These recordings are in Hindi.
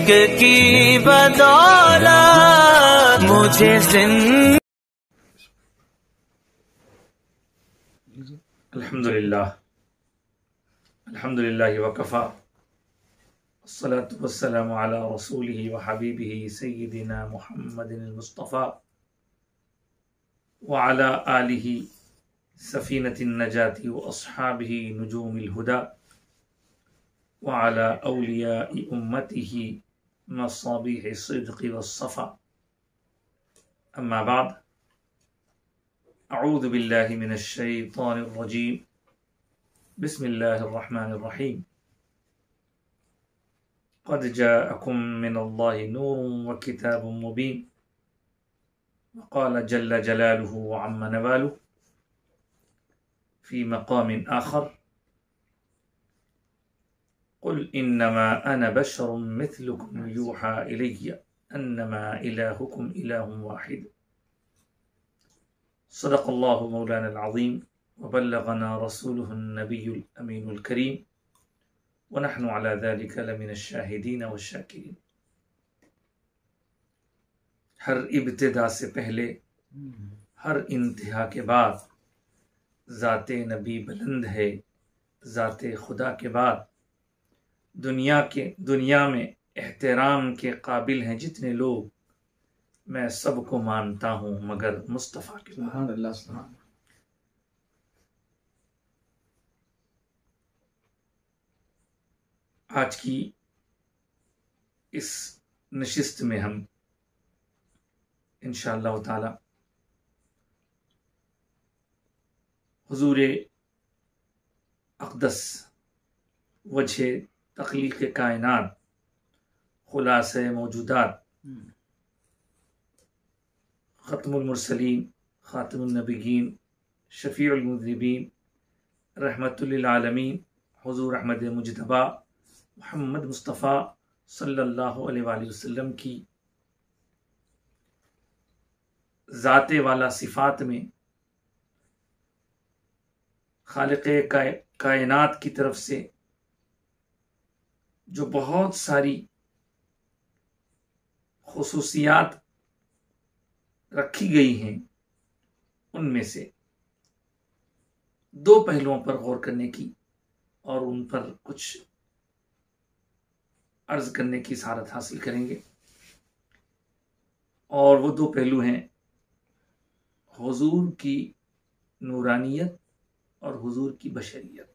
इश्क की बदौलत मुझे अल्हम्दुलिल्लाह वकफ़ा अस्सलातु वस्सलामु अला रसूलिही व हबीबिही सय्यिदिना मुहम्मदिल मुस्तफ़ा व अला आलिही सफ़ीनतिन नजाती व अस्हाबिही नुजूमिल हुदा व अला औलियाइ उम्मतिही मसाबिह सिद्क़ि वस्सफ़ा। अम्मा बाद, अऊज़ु बिल्लाहि मिनश शैतानिर रजीम। बिस्मिल्लाहिर रहमानिर रहीम। क़द जाअकुम मिनल्लाहि नूरुन व किताबुम मुबीन व क़ाल जल्ल जलालुहु व अम्मा नवालुहु फ़ी मक़ामिन आख़र क़ुल इन्नमा अना बशरुम मिथलुकुम यूहा इलय्या अन्नमा इलाहुकुम इलाहुन वाहिद। सदक़ल्लाहु मौलाना अज़ीम व बल्लगना रसूलुहुन नबियुल अमीनुल करीम व नहनु अला ज़ालिका लमिनश शाहिदीन व शाकिरीन। हर इब्तिदा से पहले, हर इंतहा के बाद ज़ाते नबी बुलंद है। ज़ाते खुदा के बाद दुनिया में एहतराम के काबिल हैं जितने लोग, मैं सबको मानता हूँ मगर मुस्तफ़ा के बाद। आज की इस नशिस्त में हम इंशाअल्लाह ताला हुजूर अक़दस वजह तख़लीक़ कायनात खुलासे मौजूदात ख़त्मुल मुरसलीन ख़ातिमुन नबिय्यीन शफ़ीउल मुज़निबीन रहमतुल लिल आलमीन हुज़ूर अहमद मुज्तबा मुहम्मद मुस्तफ़ा सल्लल्लाहु अलैहि वसल्लम की ज़ाते वाला सिफ़ात में खालिक़े कायनात की तरफ से जो बहुत सारी खुसूसियात रखी गई हैं, उनमें से दो पहलुओं पर गौर करने की और उन पर कुछ अर्ज करने की सआदत हासिल करेंगे। और वो दो पहलू हैं हुजूर की नूरानियत और हुजूर की बशरियत।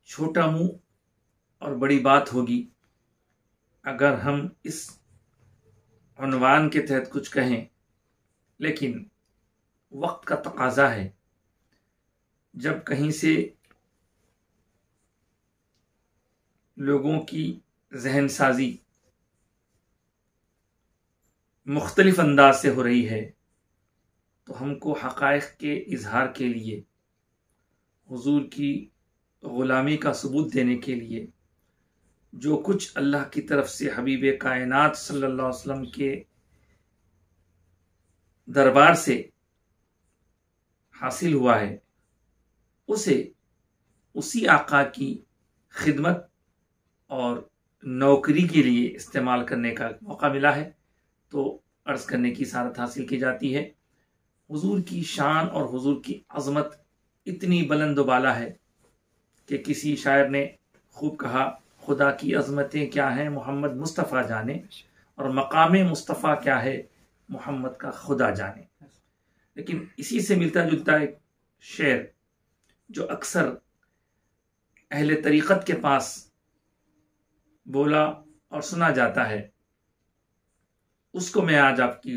छोटा मुंह और बड़ी बात होगी अगर हम इस उन्वान के तहत कुछ कहें, लेकिन वक्त का तकाजा है। जब कहीं से लोगों की जहन साजी मुख्तलिफ अंदाज से हो रही है, तो हमको हक़ाइक़ के इजहार के लिए, हुजूर की ग़ुलामी का सबूत देने के लिए जो कुछ अल्लाह की तरफ से हबीब कायनात सल्लल्लाहु अलैहि वसल्लम के दरबार से हासिल हुआ है, उसे उसी आका की खिदमत और नौकरी के लिए इस्तेमाल करने का मौका मिला है, तो अर्ज करने की सआदत हासिल की जाती है। हुजूर की शान और हुजूर की अज़मत इतनी बुलंद बाला है कि किसी शायर ने खूब कहा, खुदा की अज़मतें क्या हैं मोहम्मद मुस्तफ़ा जाने, और मकाम मुस्तफ़ा क्या है मोहम्मद का खुदा जाने। लेकिन इसी से मिलता जुलता एक शेर जो अक्सर अहले तरीक़त के पास बोला और सुना जाता है, उसको मैं आज आपकी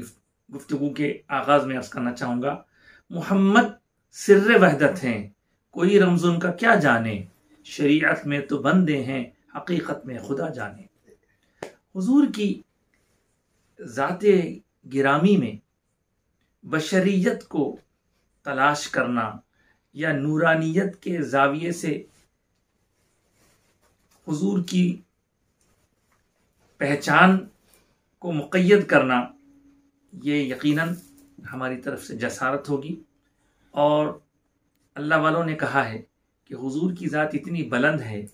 गुफ्तगू के आगाज में अर्ज करना चाहूँगा। मोहम्मद सिर्रे वहदत हैं, कोई रमज़ उनका क्या जाने, शरीयत में तो बंदे हैं, हकीकत में खुदा जाने। हुजूर की ज़ाते गिरामी में बशरियत को तलाश करना या नूरानियत के ज़ाविये से हुजूर की पहचान को मुक़य्यद करना, ये यकीनन हमारी तरफ से जसारत होगी। और अल्लाह वालों ने कहा है कि हुजूर की ज़ात इतनी बुलंद है,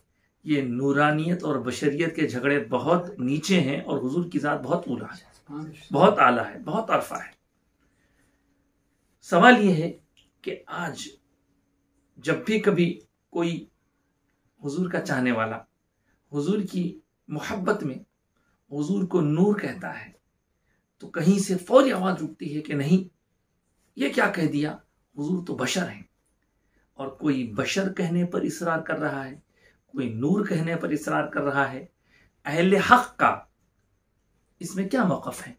ये नूरानियत और बशरियत के झगड़े बहुत नीचे हैं और हुजूर की ज़ात बहुत ऊला है, बहुत आला है, बहुत अरफा है। सवाल ये है कि आज जब भी कभी कोई हुजूर का चाहने वाला हुजूर की मोहब्बत में हुजूर को नूर कहता है तो कहीं से फौरी आवाज उठती है कि नहीं, ये क्या कह दिया, हुजूर तो बशर हैं। और कोई बशर कहने पर इसरार कर रहा है, कोई नूर कहने पर इसरार कर रहा है। अहले हक का इसमें क्या मौक़िफ़ है?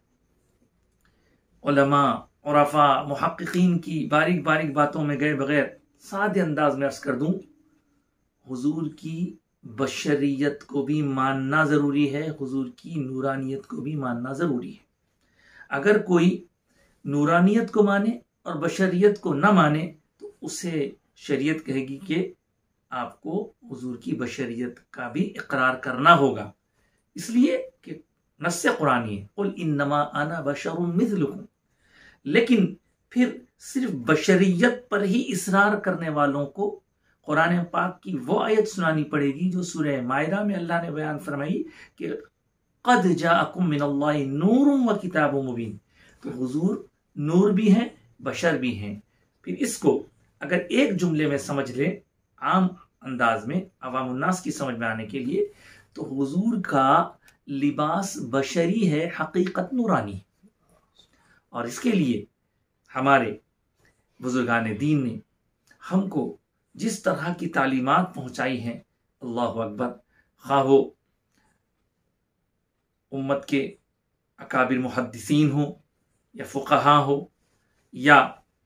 उलमा, उरफा, मुहक्किकीन की बारीक बारीक बातों में गए बगैर सादे अंदाज में अर्ज कर दूं, हुजूर की बशरियत को भी मानना ज़रूरी है, हुजूर की नूरानियत को भी मानना ज़रूरी है। अगर कोई नूरानियत को माने और बशरियत को न माने तो उसे शरीयत कहेगी कि आपको हुजूर की बशरियत का भी इकरार करना होगा, इसलिए कि नस्से कुरानी है, कुल इन्नमा अना बशरुम मिथलुकुम। लेकिन फिर सिर्फ बशरियत पर ही इसरार करने वालों को कुरान पाक की वो आयत सुनानी पड़ेगी जो सूरह माइदा में अल्लाह ने बयान फरमाई कि क़द जाअकुम मिनल्लाहि नूरुम व किताबुम मुबीन। तो हुजूर नूर भी हैं, बशर भी हैं। फिर इसको अगर एक जुमले में समझ ले, आम अंदाज में अवामुन्नास की समझ में आने के लिए, तो हुजूर का लिबास बशरी है, हकीकत नूरानी। और इसके लिए हमारे बुजुर्गान दीन ने हमको जिस तरह की तालीमात पहुंचाई हैं, अल्लाहु अकबर, खा वो उम्मत के अकाबिर मुहद्दिसीन हो या फुक़हा हो या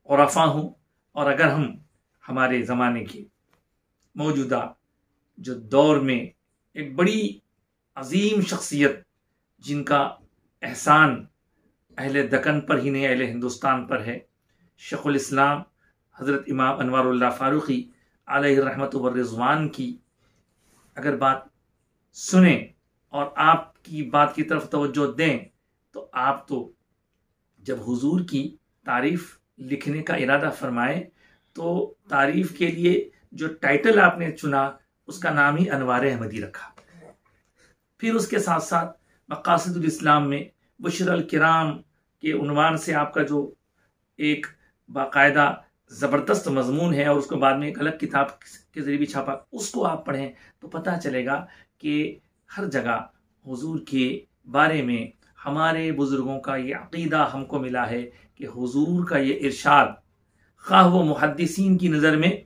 उरफा हो, और अगर हम हमारे ज़माने के मौजूदा जो दौर में एक बड़ी अजीम शख्सियत जिनका एहसान अहले दक्कन पर ही नहीं अहले हिंदुस्तान पर है, शेखुल इस्लाम हज़रत इमाम अनवारुल्लाह फ़ारूक़ी अलैहि रहमत व रिज़वान की अगर बात सुने और आपकी बात की तरफ तवज्जो दें, तो आप तो जब हुजूर की तारीफ़ लिखने का इरादा फरमाएं तो तारीफ़ के लिए जो टाइटल आपने चुना उसका नाम ही अनवार अहमदी रखा। फिर उसके साथ साथ मक़ासिदुल इस्लाम में बुशरल किराम के उन्वान से आपका जो एक बाकायदा ज़बरदस्त मजमून है और उसको बाद में एक अलग किताब के ज़रिए भी छापा, उसको आप पढ़ें तो पता चलेगा कि हर जगह हुजूर के बारे में हमारे बुज़ुर्गों का ये अक़ीदा हमको मिला है कि हुजूर का ये इरशाद ख़ाह वो मुहद्दिसीन की नज़र में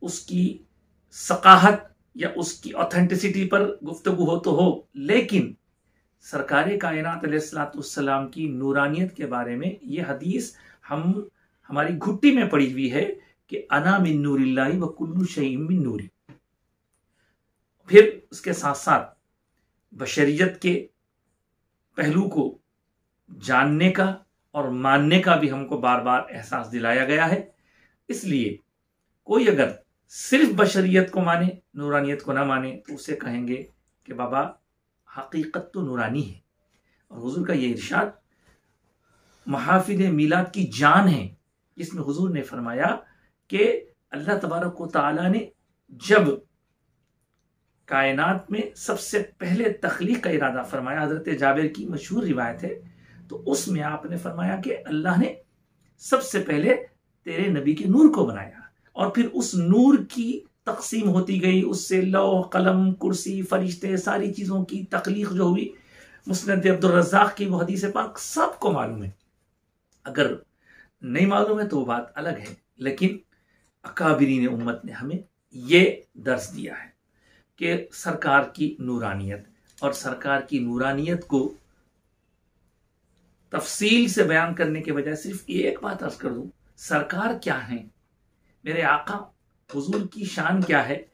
उसकी सकाहत या उसकी ऑथेंटिसिटी पर गुफ्तगू हो तो हो, लेकिन सरकार कायनात अलैहिस्सलाम की नूरानियत के बारे में ये हदीस हमारी घुट्टी में पड़ी हुई है कि अना मिन नूरिल्लाहि व कुल्लु शैइन मिन नूरी। फिर उसके साथ साथ बशरियत के पहलू को जानने का और मानने का भी हमको बार बार एहसास दिलाया गया है। इसलिए कोई अगर सिर्फ बशरियत को माने, नूरानियत को ना माने, तो उसे कहेंगे कि बाबा हकीकत तो नूरानी है। और हुजूर का ये इरशाद महाफिल मीलाद की जान है, जिसमें हुजूर ने फरमाया कि अल्लाह तबारक व तआला ने जब कायनात में सबसे पहले तख्लीक का इरादा फरमाया, हजरत जाबिर की मशहूर रिवायत है, तो उसमें आपने फरमाया कि अल्लाह ने सबसे पहले तेरे नबी के नूर को बनाया और फिर उस नूर की तकसीम होती गई, उससे लौह कलम कुर्सी फरिश्ते सारी चीज़ों की तख्लीक जो हुई, मुस्नद अब्दुल रज़्ज़ाक़ की वो हदीस पाक सबको मालूम है। अगर नहीं मालूम है तो वो बात अलग है, लेकिन अकाबिरीन उम्मत ने हमें ये दर्स दिया है कि सरकार की नूरानियत, और सरकार की नूरानियत को तफसील से बयान करने के बजाय सिर्फ एक बात अर्ज कर दूं, सरकार क्या है, मेरे आका हुजूर की शान क्या है,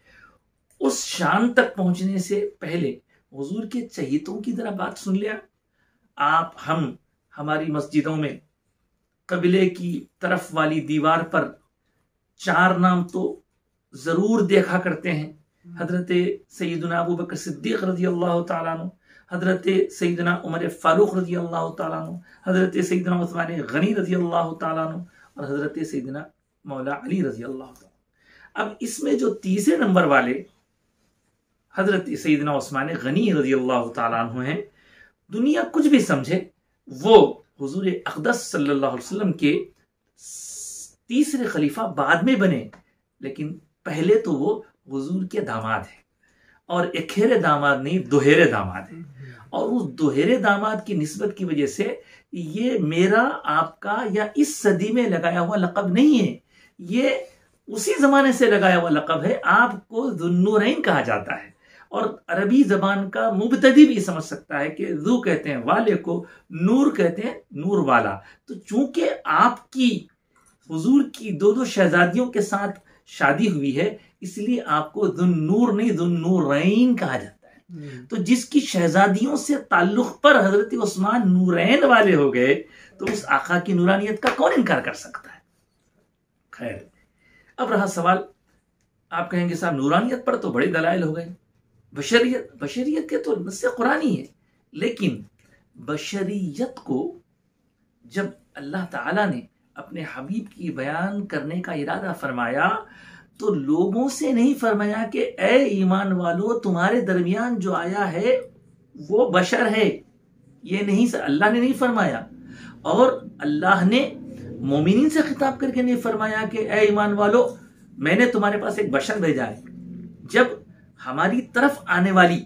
उस शान तक पहुंचने से पहले हुजूर के चहीतों की तरह बात सुन लिया। आप हम हमारी मस्जिदों में कबिले की तरफ वाली दीवार पर 4 नाम तो जरूर देखा करते हैं, हजरत सैयदना अबू बकर सिद्दीक रज़ी अल्लाह तआला अन्हु, हजरत सैयदना उमर फारूक रज़ी अल्लाह तआला अन्हु, हजरत सैयदना उस्मान गनी रज़ी अल्लाह तआला अन्हु और हजरत सैयदना मौला अली रज़ी अल्लाह तआला। अब इसमें जो तीसरे नंबर वाले हजरत सैयदना उस्मान गनी रजी अल्लाह ताला अन्हु हैं, दुनिया कुछ भी समझे, वो हुजूर अक़दस सल्लल्लाहु अलैहि वसल्लम के तीसरे खलीफा बाद में बने, लेकिन पहले तो वो हुजूर के दामाद हैं, और इकहेरे दामाद नहीं, दोहरे दामाद हैं। और उस दोहरे दामाद की निस्बत की वजह से ये मेरा आपका या इस सदी में लगाया हुआ लक़ब नहीं है, ये उसी जमाने से लगाया हुआ लक़ब है। आपको ज़ुन्नूरैन कहा जाता है, और अरबी जबान का मुबतदी भी समझ सकता है कि ज़ू कहते हैं वाले को, नूर कहते हैं नूर वाला। तो चूंकि आपकी हुजूर की दो शहजादियों के साथ शादी हुई है, इसलिए आपको ज़ुन्नूर नहीं ज़ुन्नूरैन कहा जाता है। तो जिसकी शहजादियों से ताल्लुक पर हजरत उस्मान नूरैन वाले हो गए, तो उस आका की नूरानियत का कौन इनकार कर सकता है। खैर, अब रहा सवाल, आप कहेंगे साहब नूरानियत पर तो बड़े दलाइल हो गए, बशरियत के तो नस्से कुरानी है, लेकिन बशरियत को जब अल्लाह ताला ने अपने हबीब की बयान करने का इरादा फरमाया, तो लोगों से नहीं फरमाया कि ए ईमान वालों, तुम्हारे दरमियान जो आया है वो बशर है, ये नहीं, अल्लाह ने नहीं फरमाया। और अल्लाह ने मोमिनीन से खिताब करके नहीं फरमाया कि ए ईमान वालों, मैंने तुम्हारे पास एक बशर भेजा है। जब हमारी तरफ आने वाली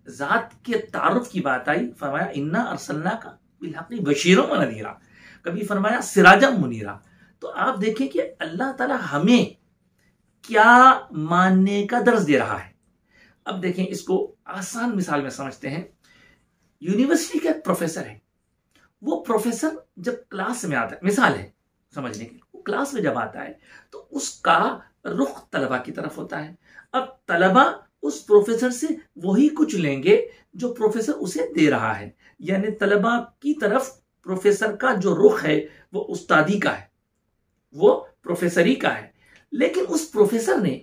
जात के तारुफ की बात आई, फरमाया इन्ना अरसलना का बिलहक़ी बशीरों व नज़ीरा, कभी फरमाया सिराजम मुनीरा। तो आप देखें कि अल्लाह ताला हमें क्या मानने का दर्ज दे रहा है। अब देखें, इसको आसान मिसाल में समझते हैं। यूनिवर्सिटी का एक प्रोफेसर है, वो प्रोफेसर जब क्लास में आता है, मिसाल है समझने के लिए, वो क्लास में जब आता है तो उसका रुख तलबा की तरफ होता है। अब तलबा उस प्रोफेसर से वही कुछ लेंगे जो प्रोफेसर उसे दे रहा है, यानी तलबा की तरफ प्रोफेसर का जो रुख है वो उस्तादी का है, वो प्रोफेसरी का है। लेकिन उस प्रोफेसर ने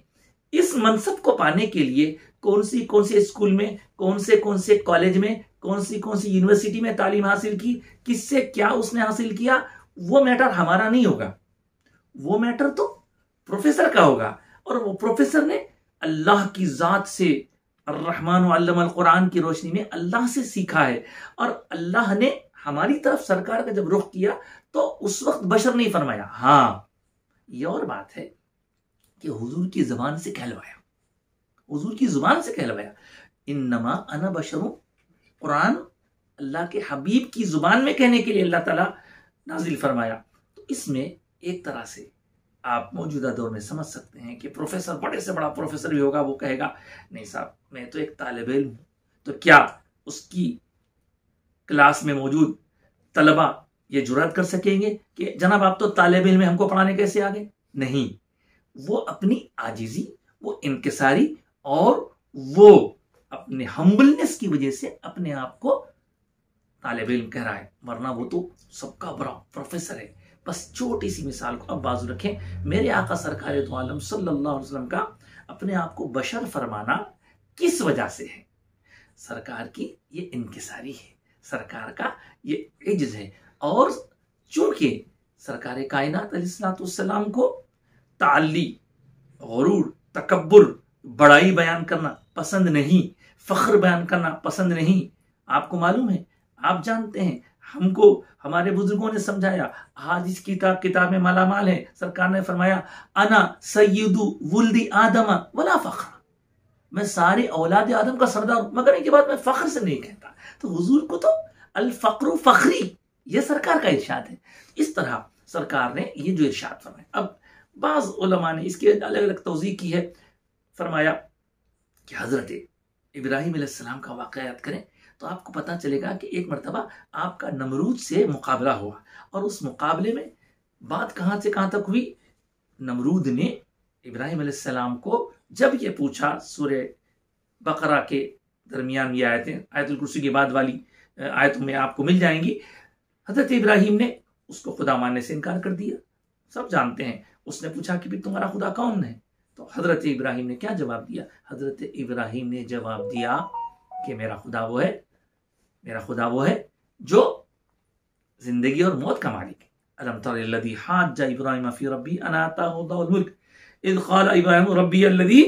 इस मनसब को पाने के लिए कौन से स्कूल में, कौन से कॉलेज में, कौन सी यूनिवर्सिटी में तालीम हासिल की, किससे क्या उसने हासिल किया, वो मैटर हमारा नहीं होगा, वो मैटर तो प्रोफेसर का होगा। और वो प्रोफेसर ने अल्लाह की जात से, अर्रहमान अल्लमल कुरान की रोशनी में अल्लाह से सीखा है, और अल्लाह ने हमारी तरफ सरकार का जब रुख किया तो उस वक्त बशर नहीं फरमाया। हाँ, ये और बात है कि हुजूर की जुबान से कहलवाया, हुजूर की जुबान से कहलवाया, इन्नमा अना बशरुं, कुरान अल्लाह के हबीब की जुबान में कहने के लिए अल्लाह ताला नाजिल फरमाया। तो इसमें एक तरह से आप मौजूदा दौर में समझ सकते हैं कि प्रोफेसर, बड़े से बड़ा प्रोफेसर भी होगा, वो कहेगा नहीं साहब, मैं तो एक तालिब इल्म हूं, तो क्या उसकी क्लास में मौजूद तलबा ये जुर्रत कर सकेंगे कि जनाब आप तो तालिब इल्म में, हमको पढ़ाने कैसे आ गए? नहीं, वो अपनी आजिजी, वो इनकिसारी, और वो अपने हम्बलनेस की वजह से अपने आप को तालिब इल्म कह रहा है, वरना वो तो सबका बड़ा प्रोफेसर है। बस छोटी सी मिसाल को अब बाजू रखें, मेरे आका सरकार दो आलम सल्लल्लाहु अलैहि वसल्लम का अपने आप को बशर फरमाना किस वजह से है? सरकार की ये इनकिसारी है, सरकार का ये इज्ज है। और चूंकि सरकार कायनात अलैहिस्सलाम को ताल्ली, गुरूर, तकब्बुर, बड़ाई बयान करना पसंद नहीं, फख्र बयान करना पसंद नहीं। आपको मालूम है, आप जानते हैं, हमको हमारे बुजुर्गों ने समझाया, आज इस किताब में मालामाल है, सरकार ने फरमाया अना सय्यदु वुल्दी आदम वला फख्र, मैं सारे औलाद आदम का सरदार हूं, मगर इनके बाद मैं फख्र से नहीं कहता। तो हुजूर को तो अल फख्रु फख्री, ये सरकार का इरशाद है। इस तरह सरकार ने ये जो इरशाद फरमाया, अब बाज उलमा ने इसकी अलग अलग तौज़ीह की है। फरमाया कि हजरत इब्राहिम अलैहिस्सलाम का वाक़या याद करें तो आपको पता चलेगा कि एक मरतबा आपका नमरूद से मुकाबला हुआ, और उस मुकाबले में बात कहाँ से कहाँ तक हुई, नमरूद ने इब्राहिम अलैहिस्सलाम को जब ये पूछा, सूरे बकरा के दरमियान ये आयतें, आयतुल कुर्सी के बाद वाली आयतों में आपको मिल जाएंगी, हजरत इब्राहिम ने उसको खुदा मानने से इनकार कर दिया। सब जानते हैं, उसने पूछा कि भी तुम्हारा खुदा कौन है? तो हजरत इब्राहिम ने क्या जवाब दिया? हजरत इब्राहिम ने जवाब दिया कि मेरा खुदा वो है, मेरा खुदा वो है जो जिंदगी और मौत का मालिक है। अलम तरा लल्लज़ी हाज्जा इब्राहिम फी रब्बी अन आताहु अल्लाहुल मुल्क, इज़ क़ाल इब्राहीम रब्बी अल्लज़ी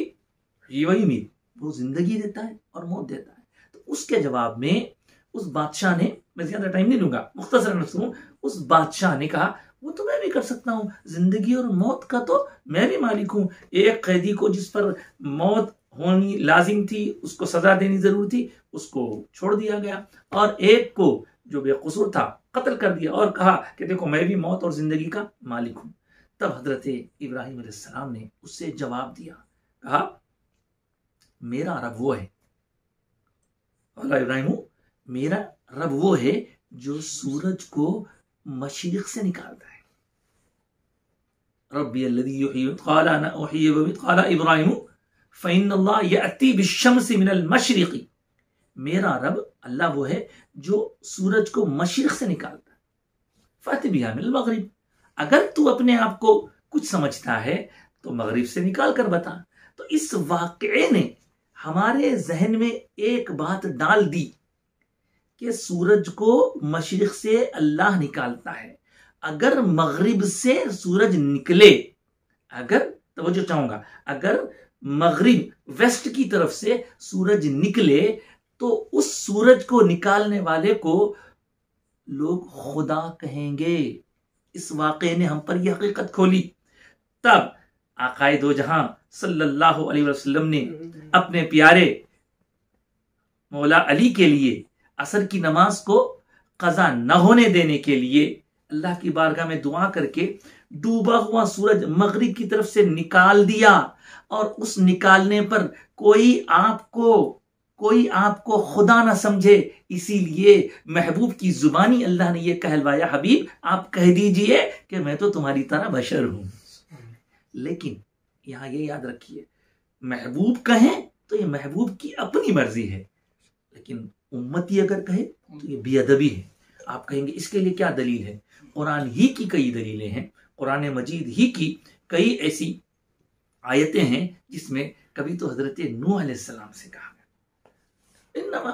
युहयी व युमीत, वो जिंदगी देता है और मौत देता है। तो उसके जवाब में उस बादशाह ने, मैं ज्यादा टाइम नहीं लूंगा, मुख्तसरन सुनूं, उस बादशाह ने कहा वो तो मैं भी कर सकता हूं, जिंदगी और मौत का तो मैं भी मालिक हूं। एक कैदी को जिस पर मौत होनी लाजिम थी, उसको सजा देनी जरूरी थी, उसको छोड़ दिया गया, और एक को जो बेकसूर था कत्ल कर दिया, और कहा कि देखो मैं भी मौत और जिंदगी का मालिक हूं। तब हजरत इब्राहिम अलैहिस्सलाम ने उससे जवाब दिया, कहा मेरा रब वो है, अल्लाह इब्राहिम, मेरा रब वो है जो सूरज को मशरिक से निकालता है। रब्बी अल्लज़ी युहयी क़ाल अना उहयी व उमीत क़ाल इब्राहिम फ़इन्नल्लाह यअती बिश्शम्सि मिनल मशरिक़ि, मेरा रब अल्लाह वो है जो सूरज को मशरिक से निकालता है। फ़अति बिहा मिनल मग़रिब, अगर तू अपने आप को कुछ समझता है तो मगरिब से निकाल कर बता। तो इस वाक़े ने हमारे जहन में एक बात डाल दी कि सूरज को मशरिक से अल्लाह निकालता है। अगर मगरिब से सूरज निकले, अगर तवज्जो चाहूंगा, अगर मगरिब वेस्ट की तरफ से सूरज निकले तो उस सूरज को निकालने वाले को लोग खुदा कहेंगे। इस वाक़े ने हम पर यह हकीकत खोली। तब आकाए दो जहां सल्लल्लाहु अलैहि वसल्लम ने अपने प्यारे मौला अली के लिए असर की नमाज को कज़ा न होने देने के लिए अल्लाह की बारगाह में दुआ करके डूबा हुआ सूरज मगरिब की तरफ से निकाल दिया, और उस निकालने पर कोई आपको खुदा ना समझे, इसीलिए महबूब की जुबानी अल्लाह ने यह कहलवाया, हबीब आप कह दीजिए कि मैं तो तुम्हारी तरह बशर हूं। लेकिन यहां ये याद रखिए, महबूब कहें तो ये महबूब की अपनी मर्जी है, लेकिन उम्मती अगर कहे तो ये बेअदबी है। आप कहेंगे इसके लिए क्या दलील है? कुरान ही की कई दलीलें हैं, कुरान मजीद ही की कई ऐसी आयतें हैं जिसमें कभी तो हजरत नूह अलैहिस्सलाम से कहा गया, इन्नमा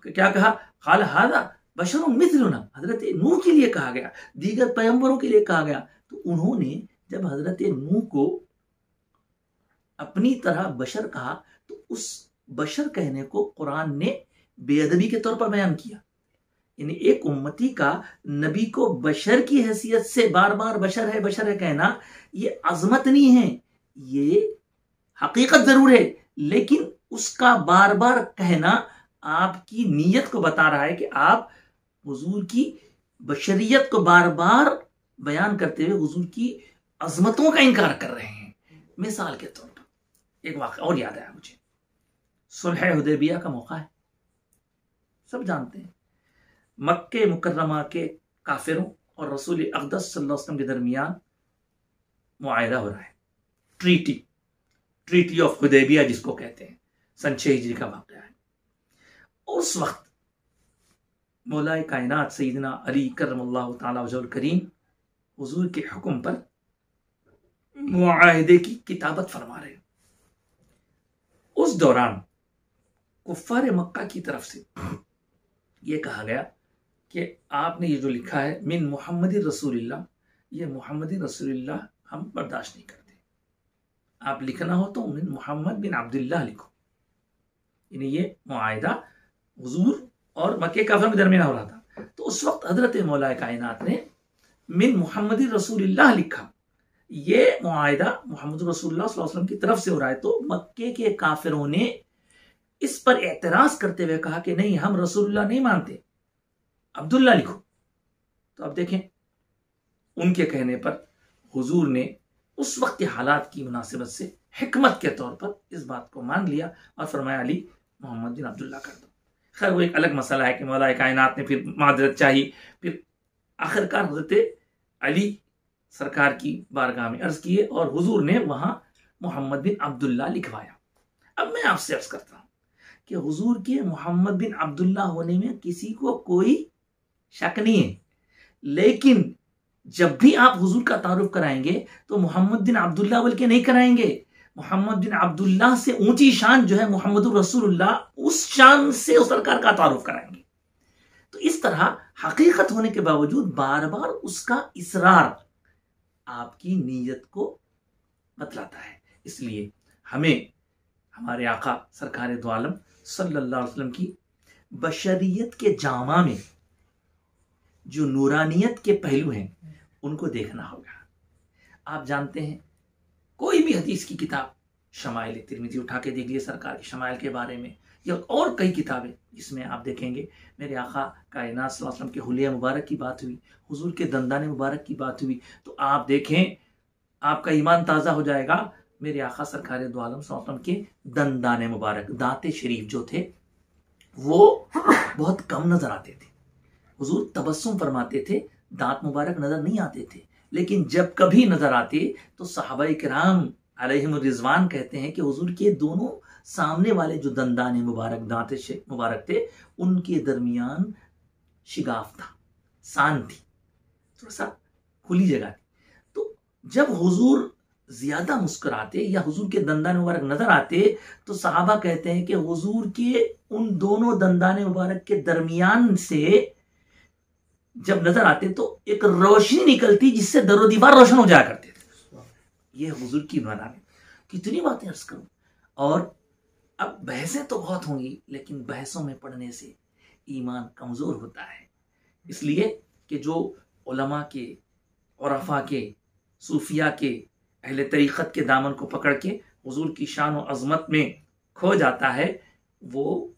क्या कहा, क़ाल हाज़ा बशरुन मिथलुना, हजरत नूह के लिए कहा गया, दीगर पैगंबरों के लिए कहा गया। तो उन्होंने जब हजरत नूह को अपनी तरह बशर कहा तो उस बशर कहने को कुरान ने बेअदबी के तौर पर बयान किया। यानी एक उम्मती का नबी को बशर की हैसियत से बार बार बशर है कहना, ये अजमत नहीं है, ये हकीकत जरूर है, लेकिन उसका बार बार कहना आपकी नीयत को बता रहा है कि आप हुजूर की बशरियत को बार बार बयान करते हुए हुजूर की अजमतों का इनकार कर रहे हैं। मिसाल के तौर पर एक वाक़या और याद आया मुझे, सुलह हुदैबिया का मौका है, सब जानते हैं, मक्के मुकर्रमा के काफिरों और रसूल अक़दस सल्लल्लाहु अलैहि वसल्लम के दरमियान मुआहिदा हो रहा है, ट्रीटी ऑफ हुदैबिया जिसको कहते हैं, सन 6 हिजरी का वाक़या है। उस वक्त मौला कायनात सैयदना अली करमल्लाहु ताला वजहुल करीम हुजूर के हुक्म पर मुआहिदे की किताबत फरमा रहे। उस दौरान कुफ्फार मक्का की तरफ से यह कहा गया कि आपने ये जो लिखा है मिन मुहम्मद रसूलिल्लाह, ये मुहम्मद रसूलिल्लाह हम बर्दाश्त नहीं करते, आप लिखना हो तो मिन मुहम्मद बिन अब्दुल्लाह लिखो। यानी ये मुआहिदा हुजूर और मक्के काफिरों के दरमियान हो रहा था। तो उस वक्त हजरत मौला कायनात ने मिन मुहम्मद रसूलिल्लाह लिखा, ये मुआहिदा मोहम्मद रसूलुल्लाह सल्लल्लाहु अलैहि वसल्लम की तरफ से हो रहा है। तो मक्के के काफिरों ने इस पर एतराज करते हुए कहा कि नहीं, हम रसूलुल्लाह नहीं मानते, अब्दुल्ला लिखो। तो अब देखें, उनके कहने पर हुजूर ने उस वक्त के हालात की मुनासिबत से हिकमत के तौर पर इस बात को मान लिया और फरमाया अली मोहम्मद बिन अब्दुल्ला कर दो। खैर वो एक अलग मसला है कि मौला कायनात ने फिर मादरत चाहिए, फिर आखिरकार हजरत अली सरकार की बारगाह में अर्ज किए और हुजूर ने वहां मोहम्मद बिन अब्दुल्ला लिखवाया। अब मैं आपसे अर्ज करता हूं कि हुजूर के मोहम्मद बिन अब्दुल्ला होने में किसी को कोई शक नहीं है, लेकिन जब भी आप हुजूर का तारुफ कराएंगे तो मोहम्मद बिन अब्दुल्ला बोल के नहीं कराएंगे। मोहम्मद बिन अब्दुल्ला से ऊंची शान जो है मोहम्मद रसूलुल्लाह, उस शान से उस सरकार का तारुफ कराएंगे। तो इस तरह हकीकत होने के बावजूद बार बार उसका इसरार आपकी नीयत को बतलाता है। इसलिए हमें हमारे आका सरकार दो आलम सल्लल्लाहु अलैहि वसल्लम की बशरियत के जामा में जो नूरानियत के पहलू हैं उनको देखना होगा। आप जानते हैं, कोई भी हदीस की किताब, शमाइल तिरमिज़ी उठा के देख लीजिए सरकार के शमाइल के बारे में, या और कई किताबें जिसमें आप देखेंगे मेरे आका कायनात सल्लल्लाहु अलैहि वसल्लम के हुलिया मुबारक की बात हुई, हुजूर के दंदान मुबारक की बात हुई, तो आप देखें आपका ईमान ताज़ा हो जाएगा। मेरे आका सरकार दो आलम सल्लल्लाहु अलैहि वसल्लम के दंदान मुबारक, दांते शरीफ जो थे वो बहुत कम नजर आते थे। हुजूर तबस्सुम फरमाते थे, दांत मुबारक नजर नहीं आते थे, लेकिन जब कभी नजर आते तो सहाबाए किराम अलैहिम रिजवान कहते हैं कि हुजूर के दोनों सामने वाले जो दंदान मुबारक, दांत मुबारक थे, उनके दरमियान शिगाफ था, सान थी, थोड़ा सा खुली जगह थी। तो जब हुजूर ज्यादा मुस्कुराते या हुजूर के दंदान मुबारक नजर आते तो सहाबा कहते हैं कि हुजूर के उन दोनों दंदान मुबारक के दरमियान से जब नजर आते तो एक रोशनी निकलती जिससे दरो दीवार रोशन हो जाया करते थे। ये हुजूर की बना में कितनी बातें अर्ज करूं। और अब बहसें तो बहुत होंगी, लेकिन बहसों में पढ़ने से ईमान कमजोर होता है। इसलिए कि जो उलमा के, उरफा के, सूफिया के, अहले तरीक़त के दामन को पकड़ के हुजूर की शान और अजमत में खो जाता है, वो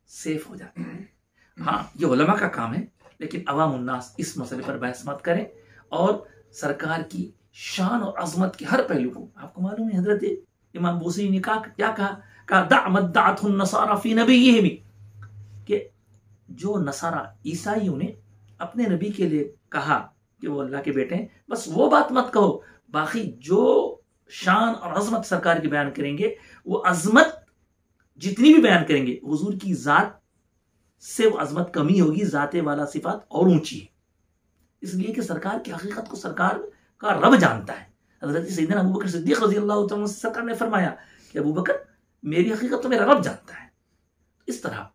सेफ हो जाता है। हाँ, ये उलमा का काम है, लेकिन अवाम उन्नास इस मसले पर बहस मत करें। और सरकार की शान और अजमत के हर पहलू को, आपको मालूम है हजरत इमाम बूसरी ने क्या कहा दाअमद्दाअतहुन नसारा फी नबिय्यिहिम, कि जो नसारा ईसाइयों ने अपने नबी के लिए कहा कि वो अल्लाह के बेटे हैं, बस वो बात मत कहो, बाकी जो शान और अजमत सरकार की बयान करेंगे, वो अजमत जितनी भी बयान करेंगे, हुजूर की जात से वो अजमत कमी होगी, जाते वाला सिफात और ऊंची है। इसलिए कि सरकार की हकीकत को सरकार का रब जानता है। हजरत सैयदना अबू बकर सिद्दीक रज़ियल्लाहु तआला अन्हु सरकार ने फरमाया कि अबू बकर, मेरी हकीकत तो मेरा रब जानता है। इस तरह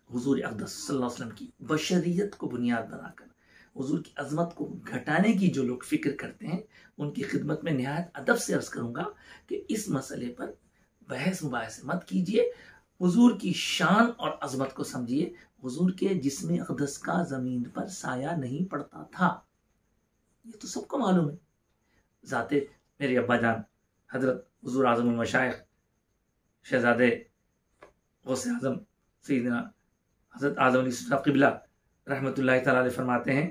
हुजूर अक़दस सल्लल्लाहु अलैहि वसल्लम की बशरियत को बुनियाद बनाकर हुजूर की अजमत को घटाने की जो लोग फिक्र करते हैं, उनकी खिदमत में निहायत अदब से अर्ज करूंगा कि इस मसले पर बहस मुबाहस मत कीजिए। हुजूर की शान और अजमत को समझिए। हुजूर के जिस्म अक़दस का जमीन पर साया नहीं पड़ता था, ये तो सबको मालूम है। जाते मेरे अब्बा जान हजरत हुजूर आज़मुल मशाइख शहजादे गौसे आज़म सैयदना हजरत आज़म अली साहब क़िबला रहमतुल्लाहि तआला अलैह फरमाते हैं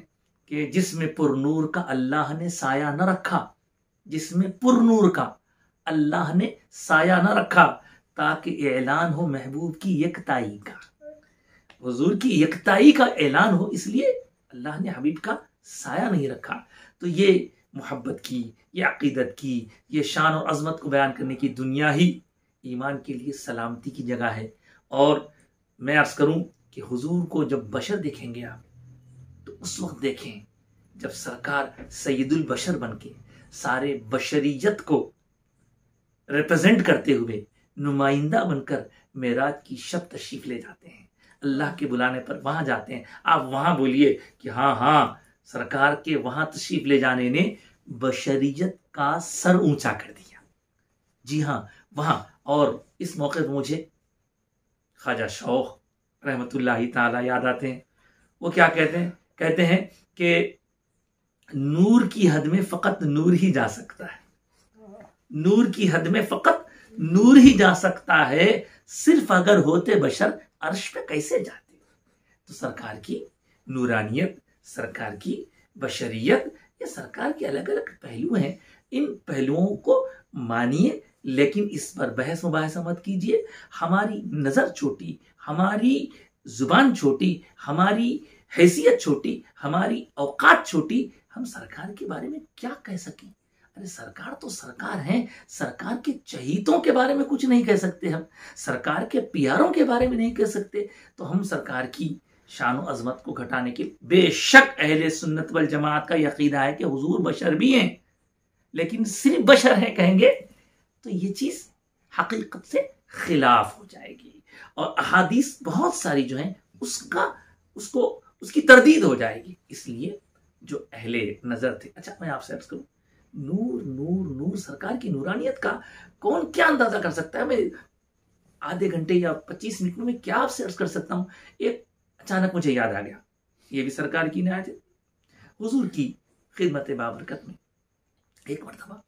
कि जिसमें पुरनूर का अल्लाह ने साया न रखा, जिसमें पुरनूर का अल्लाह ने साया न रखा, ताकि ऐलान हो महबूब की यकताई का, हुजूर की यकताई का ऐलान हो, इसलिए अल्लाह ने हबीब का साया नहीं रखा। तो ये मोहब्बत की, ये अकीदत की, ये शान और अजमत को बयान करने की दुनिया ही ईमान के लिए सलामती की जगह है। और मैं अर्ज करूं कि हुजूर को जब बशर देखेंगे आप, तो उस वक्त देखें जब सरकार सैयदुल बशर बन के सारे बशरियत को रिप्रेजेंट करते हुए नुमाइंदा बनकर मेराज की शब तशरीफ ले जाते हैं, अल्लाह के बुलाने पर वहां जाते हैं। आप वहां बोलिए कि हाँ हाँ, सरकार के वहां तशरीफ ले जाने ने बशरियत का सर ऊंचा कर दिया। जी हाँ, वहां। और इस मौके पर मुझे ख्वाजा शौख रहमतुल्लाहि ताला याद आते हैं। वो क्या कहते हैं कि नूर की हद में फकत नूर ही जा सकता है, नूर की हद में फकत नूर ही जा सकता है, सिर्फ अगर होते बशर अर्श पे कैसे जाते। तो सरकार की नूरानियत, सरकार की बशरियत, ये सरकार के अलग अलग पहलू हैं। इन पहलुओं को मानिए, लेकिन इस पर बहस मुबाहसा मत कीजिए। हमारी नजर छोटी, हमारी जुबान छोटी, हमारी हैसियत छोटी, हमारी औकात छोटी, हम सरकार के बारे में क्या कह सकें। अरे सरकार तो सरकार है, सरकार के चहीतों के बारे में कुछ नहीं कह सकते, हम सरकार के प्यारों के बारे में नहीं कह सकते। तो हम सरकार की शान और अजमत को घटाने के, बेशक अहले सुन्नत वल जमात का यकीदा है कि हुजूर बशर भी हैं, लेकिन सिर्फ बशर है कहेंगे तो ये चीज हकीकत से खिलाफ हो जाएगी, और अहादीस बहुत सारी जो हैं उसकी तरदीद हो जाएगी। इसलिए जो अहले नजर थे, अच्छा मैं आपसे अर्ज करूं, नूर नूर नूर, सरकार की नूरानियत का कौन क्या अंदाजा कर सकता है। मैं आधे घंटे या 25 मिनट में क्या आपसे अर्ज कर सकता हूं। एक अचानक मुझे याद आ गया, ये भी सरकार की इनायत है। हुजूर की खिदमत बाबरकत में एक मरतबा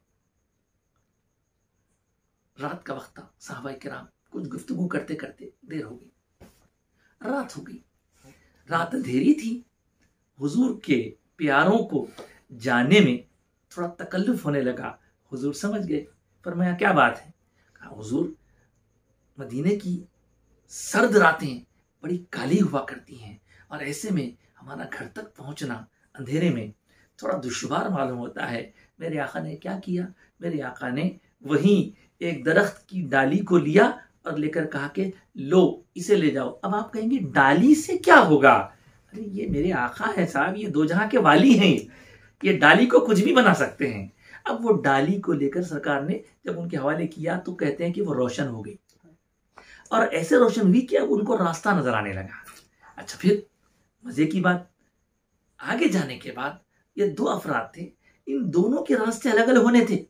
रात का वक्त था, साहबाए किराम कुछ गुफ्तगू करते करते देर हो गई, रात हो गई, रात अंधेरी थी। हुजूर के प्यारों को जाने में थोड़ा तकल्लुफ होने लगा। हुजूर समझ गए, फरमाया क्या बात है। कहा हुजूर, मदीने की सर्द रातें बड़ी काली हुआ करती हैं और ऐसे में हमारा घर तक पहुंचना अंधेरे में थोड़ा दुश्वार मालूम होता है। मेरे आका ने क्या किया, मेरे आका ने वहीं एक दरख्त की डाली को लिया और लेकर कहा कि लो इसे ले जाओ। अब आप कहेंगे डाली से क्या होगा, अरे ये मेरे आका है साहब, ये दो जहां के वाली हैं, ये डाली को कुछ भी बना सकते हैं। अब वो डाली को लेकर सरकार ने जब उनके हवाले किया तो कहते हैं कि वो रोशन हो गई, और ऐसे रोशन हुई कि अब उनको रास्ता नजर आने लगा। अच्छा, फिर मजे की बात, आगे जाने के बाद ये दो अफराद थे, इन दोनों के रास्ते अलग अलग होने थे,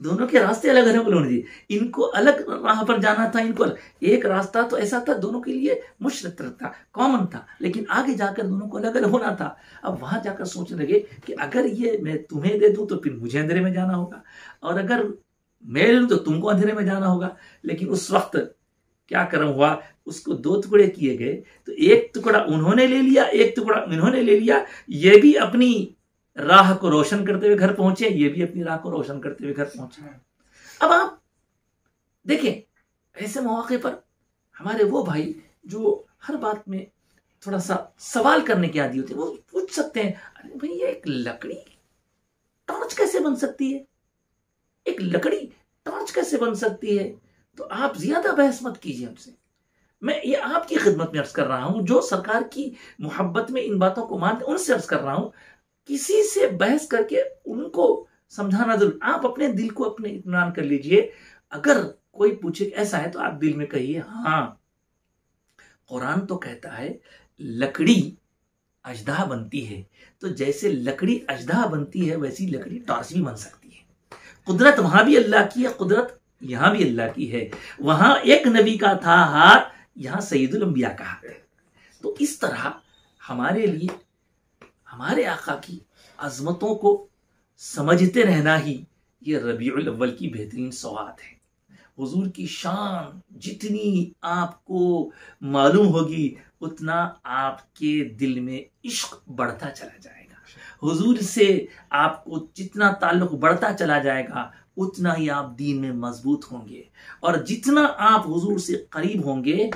दोनों के रास्ते अलग अलग होने थे। इनको अलग राह पर जाना था, इनको एक रास्ता तो ऐसा था दोनों के लिए मुश्तरक था, कॉमन था, लेकिन आगे जाकर दोनों को अलग अलग होना था। अब वहां जाकर सोचने लगे कि अगर ये मैं तुम्हें दे दूं तो फिर मुझे अंधेरे में जाना होगा, और अगर मैं ले लूं तो तुमको अंधेरे में जाना होगा। लेकिन उस वक्त क्या कर्म हुआ, उसको दो टुकड़े किए गए, तो एक टुकड़ा उन्होंने ले लिया, एक टुकड़ा इन्होंने ले लिया। ये भी अपनी राह को रोशन करते हुए घर पहुंचे, ये भी अपनी राह को रोशन करते हुए घर पहुंचे। अब आप देखें, ऐसे मौके पर हमारे वो भाई जो हर बात में थोड़ा सा सवाल करने के आदी होते हैं, वो पूछ सकते हैं, अरे भाई ये एक लकड़ी टॉर्च कैसे बन सकती है, एक लकड़ी टॉर्च कैसे बन सकती है। तो आप ज्यादा बहस मत कीजिए हमसे, मैं ये आपकी खिदमत में अर्ज कर रहा हूं, जो सरकार की मोहब्बत में इन बातों को मानते उनसे अर्ज कर रहा हूं। किसी से बहस करके उनको समझाना जरूर, आप अपने दिल को अपने इत्मीनान कर लीजिए। अगर कोई पूछे ऐसा है तो आप दिल में कहिए हाँ, कुरान तो कहता है लकड़ी अजदा बनती है, तो जैसे लकड़ी अजदा बनती है वैसी लकड़ी टॉर्च भी बन सकती है। कुदरत वहां भी अल्लाह की है, कुदरत यहां भी अल्लाह की है। वहां एक नबी का था हाथ, यहां सईदुल अंबिया का हाथ है। तो इस तरह हमारे लिए हमारे आका की अजमतों को समझते रहना ही ये रबीउल अव्वल की बेहतरीन सौगात है। हुजूर की शान जितनी आपको मालूम होगी उतना आपके दिल में इश्क बढ़ता चला जाएगा। हुजूर से आपको जितना ताल्लुक बढ़ता चला जाएगा उतना ही आप दीन में मजबूत होंगे, और जितना आप हुजूर से करीब होंगे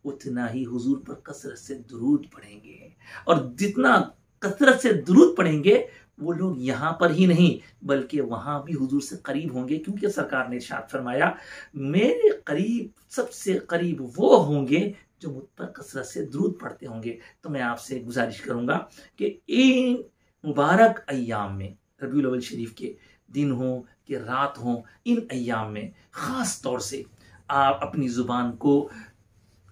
उतना ही हुजूर पर कसरत से दुरूद पढ़ेंगे, और जितना कसरत से दुरूद पढ़ेंगे वो लोग यहाँ पर ही नहीं बल्कि वहां भी हुजूर से करीब होंगे, क्योंकि सरकार ने इरशाद फरमाया मेरे करीब सबसे करीब वो होंगे जो मुझ पर कसरत से दुरूद पढ़ते होंगे। तो मैं आपसे गुजारिश करूंगा कि इन मुबारक अय्याम में, रबीउल अव्वल शरीफ के दिन हो कि रात हो, इन अय्याम में खास तौर से आप अपनी जुबान को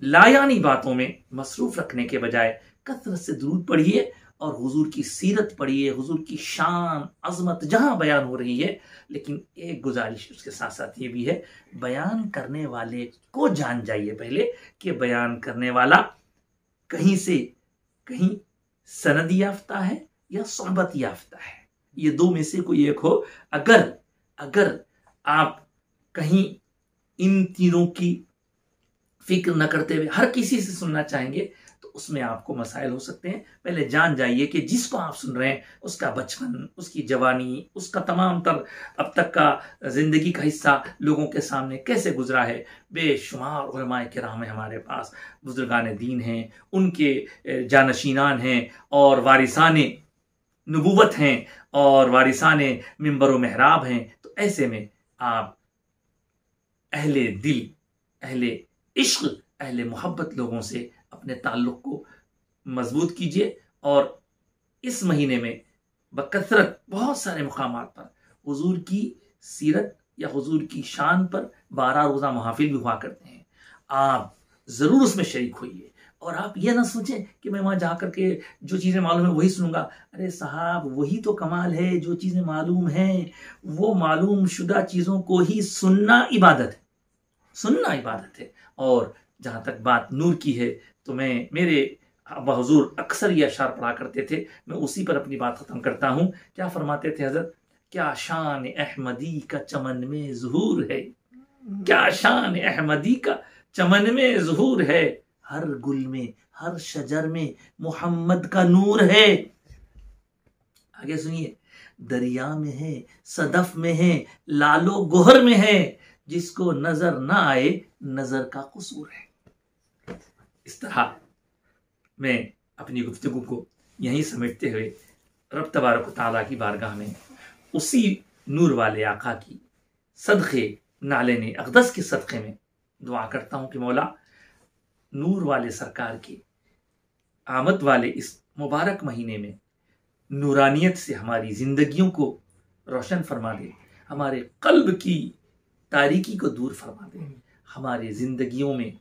लायानी बातों में मसरूफ रखने के बजाय कसरत से दुरूद पढ़िए और हुजूर की सीरत पढ़िए, हुजूर की शान अजमत जहां बयान हो रही है। लेकिन एक गुजारिश उसके साथ साथ ये भी है, बयान करने वाले को जान जाइए पहले कि बयान करने वाला कहीं से कहीं सनद याफ्ता है या सोहबत याफ्ता है, ये दो में से कोई एक हो। अगर आप कहीं इन तीनों की फिक्र न करते हुए हर किसी से सुनना चाहेंगे तो उसमें आपको मसाइल हो सकते हैं। पहले जान जाइए कि जिसको आप सुन रहे हैं उसका बचपन, उसकी जवानी, उसका तमाम तर अब तक का जिंदगी का हिस्सा लोगों के सामने कैसे गुजरा है। बेशुमार उलमाए किराम है हमारे पास, बुजुर्गान दीन हैं, उनके जानशीनान हैं और वारिसान नबूवत हैं और वारिसान मिंबर व महराब हैं। तो ऐसे में आप अहले दिल, अहले इश्क, अहले मोहब्बत लोगों से अपने ताल्लुक को मजबूत कीजिए। और इस महीने में बकसरत बहुत सारे मुकामात पर हुजूर की सीरत या हुजूर की शान पर 12 रोज़ा महफिल भी हुआ करते हैं। आप ज़रूर उसमें शरीक होइए, और आप ये ना सोचें कि मैं वहां जाकर के जो चीजें मालूम है वही सुनूंगा। अरे साहब, वही तो कमाल है, जो चीजें मालूम है वो मालूम शुदा चीजों को ही सुनना इबादत है, सुनना इबादत है। और जहां तक बात नूर की है, तो मैं मेरे हुजूर अक्सर ये अशार पढ़ा करते थे, मैं उसी पर अपनी बात खत्म करता हूं। क्या फरमाते थे हजरत? क्या शान अहमदी का चमन में ज़ुहूर है, क्या शान अहमदी का चमन में ज़ुहूर है, हर गुल में हर शजर में मोहम्मद का नूर है। आगे सुनिए, दरिया में है, सदफ में है, लालो गोहर में है, जिसको नजर ना आए नजर का कसूर है। इस तरह मैं अपनी गुफ्तगू को यहीं समेटते हुए रब तबारक व तआला की बारगाह में उसी नूर वाले आका की सदक़े नाले ने अक़दस के सदक़े में दुआ करता हूँ कि मौला नूर वाले सरकार की आमद वाले इस मुबारक महीने में नूरानियत से हमारी ज़िंदगियों को रोशन फरमा दे, हमारे क़ल्ब की तारीकी को दूर फरमा दे, हमारी ज़िंदगियों में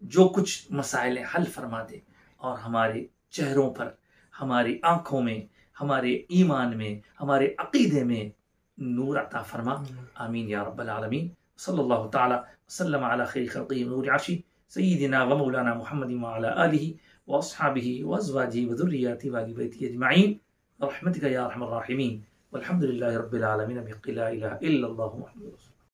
जो कुछ मसाइल हल फरमा दे, और हमारे चेहरों पर, हमारी आँखों में, हमारे ईमान में, हमारे अक़ीदे में नूर अता फरमा। आमीन या रब्बल आलमीन। सल्लल्लाहु तआला वसल्लम अला खैरि खल्क़िही नूर अर्शी सय्यिदिना व मौलाना मुहम्मदिन व अला आलिहि व अस्हाबिहि व अज़वाजिहि व ज़ुर्रिय्यतिहि व अहलि बैतिहि अजमईन रहमतिका या अरहमर राहिमीन। वल्हम्दुलिल्लाहि रब्बिल आलमीन। बिहक़्क़ि ला इलाहा इल्लल्लाहु मुहम्मदुर रसूलुल्लाह।